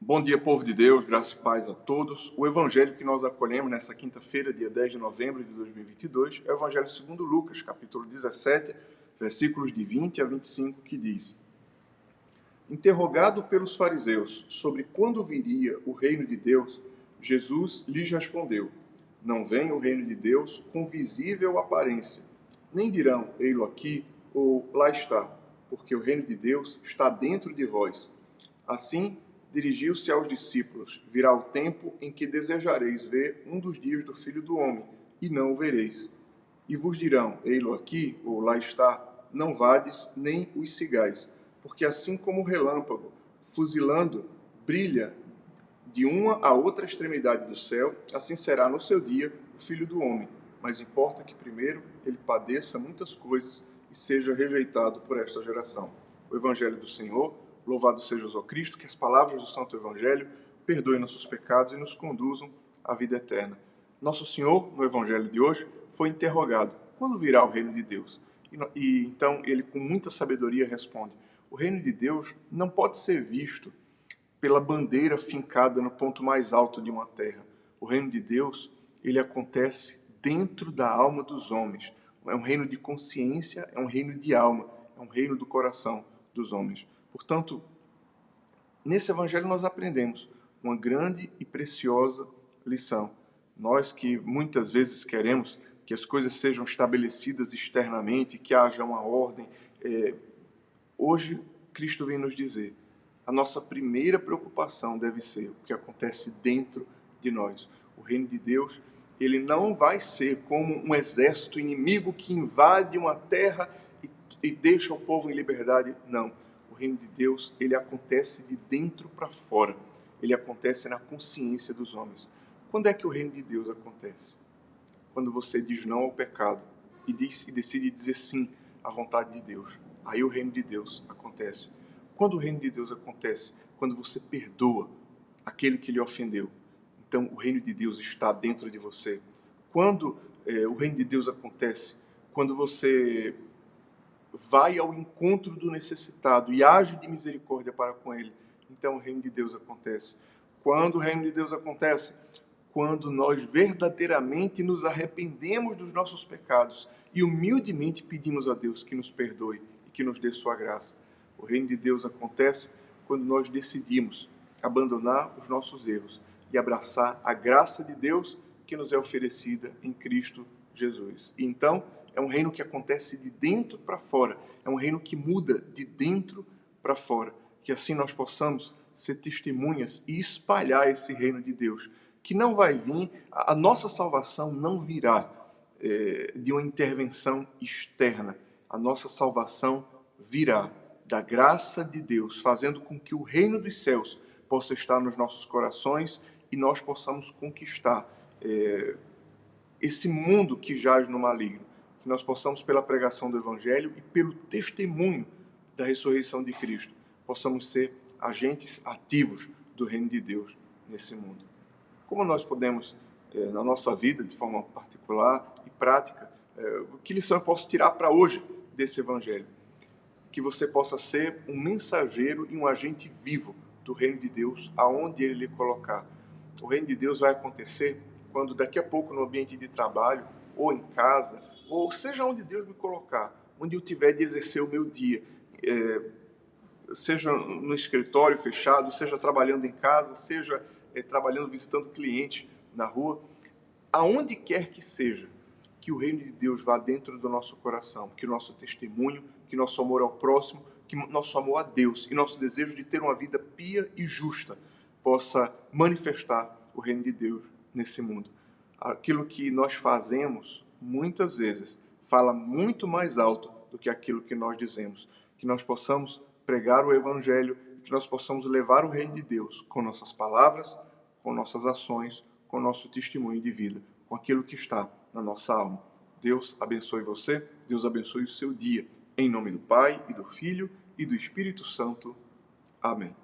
Bom dia, povo de Deus, graça e paz a todos. O evangelho que nós acolhemos nessa quinta-feira, dia 10 de novembro de 2022, é o evangelho segundo Lucas, capítulo 17, versículos de 20 a 25, que diz: Interrogado pelos fariseus sobre quando viria o reino de Deus, Jesus lhes respondeu: Não vem o reino de Deus com visível aparência, nem dirão, ei-lo aqui ou lá está, porque o reino de Deus está dentro de vós. Assim, dirigiu-se aos discípulos: Virá o tempo em que desejareis ver um dos dias do Filho do Homem, e não o vereis. E vos dirão: ei-lo aqui, ou lá está, não vades, nem os sigais. Porque assim como o relâmpago, fuzilando, brilha de uma a outra extremidade do céu, assim será no seu dia o Filho do Homem. Mas importa que primeiro ele padeça muitas coisas e seja rejeitado por esta geração. O Evangelho do Senhor. Louvado seja o Cristo, que as palavras do Santo Evangelho perdoem nossos pecados e nos conduzam à vida eterna. Nosso Senhor, no Evangelho de hoje, foi interrogado: quando virá o reino de Deus? E então ele, com muita sabedoria, responde: o reino de Deus não pode ser visto pela bandeira fincada no ponto mais alto de uma terra. O reino de Deus, ele acontece dentro da alma dos homens. É um reino de consciência, é um reino de alma, é um reino do coração dos homens. Portanto, nesse evangelho nós aprendemos uma grande e preciosa lição. Nós que muitas vezes queremos que as coisas sejam estabelecidas externamente, que haja uma ordem, hoje Cristo vem nos dizer: a nossa primeira preocupação deve ser o que acontece dentro de nós. O reino de Deus, ele não vai ser como um exército inimigo que invade uma terra e deixa o povo em liberdade. Não. O reino de Deus, ele acontece de dentro para fora. Ele acontece na consciência dos homens. Quando é que o reino de Deus acontece? Quando você diz não ao pecado e decide dizer sim à vontade de Deus. Aí o reino de Deus acontece. Quando o reino de Deus acontece? Quando você perdoa aquele que lhe ofendeu. Então o reino de Deus está dentro de você. Quando o reino de Deus acontece? Quando você vai ao encontro do necessitado e age de misericórdia para com ele. Então o reino de Deus acontece. Quando o reino de Deus acontece? Quando nós verdadeiramente nos arrependemos dos nossos pecados e humildemente pedimos a Deus que nos perdoe e que nos dê sua graça. O reino de Deus acontece quando nós decidimos abandonar os nossos erros e abraçar a graça de Deus que nos é oferecida em Cristo Jesus. E então, é um reino que acontece de dentro para fora. É um reino que muda de dentro para fora. Que assim nós possamos ser testemunhas e espalhar esse reino de Deus. Que não vai vir, a nossa salvação não virá de uma intervenção externa. A nossa salvação virá da graça de Deus, fazendo com que o reino dos céus possa estar nos nossos corações e nós possamos conquistar esse mundo que jaz no maligno. Que nós possamos, pela pregação do Evangelho e pelo testemunho da ressurreição de Cristo, possamos ser agentes ativos do reino de Deus nesse mundo. Como nós podemos, na nossa vida, de forma particular e prática, que lição eu posso tirar para hoje desse Evangelho? Que você possa ser um mensageiro e um agente vivo do reino de Deus, aonde Ele lhe colocar. O reino de Deus vai acontecer quando daqui a pouco no ambiente de trabalho, ou em casa, ou seja onde Deus me colocar, onde eu tiver de exercer o meu dia, seja no escritório fechado, seja trabalhando em casa, seja trabalhando, visitando cliente na rua, aonde quer que seja, que o reino de Deus vá dentro do nosso coração, que o nosso testemunho, que nosso amor ao próximo, que nosso amor a Deus e nosso desejo de ter uma vida pia e justa possa manifestar o reino de Deus nesse mundo. Aquilo que nós fazemos, muitas vezes, fala muito mais alto do que aquilo que nós dizemos. Que nós possamos pregar o Evangelho, que nós possamos levar o reino de Deus com nossas palavras, com nossas ações, com nosso testemunho de vida, com aquilo que está na nossa alma. Deus abençoe você, Deus abençoe o seu dia. Em nome do Pai, e do Filho, e do Espírito Santo. Amém.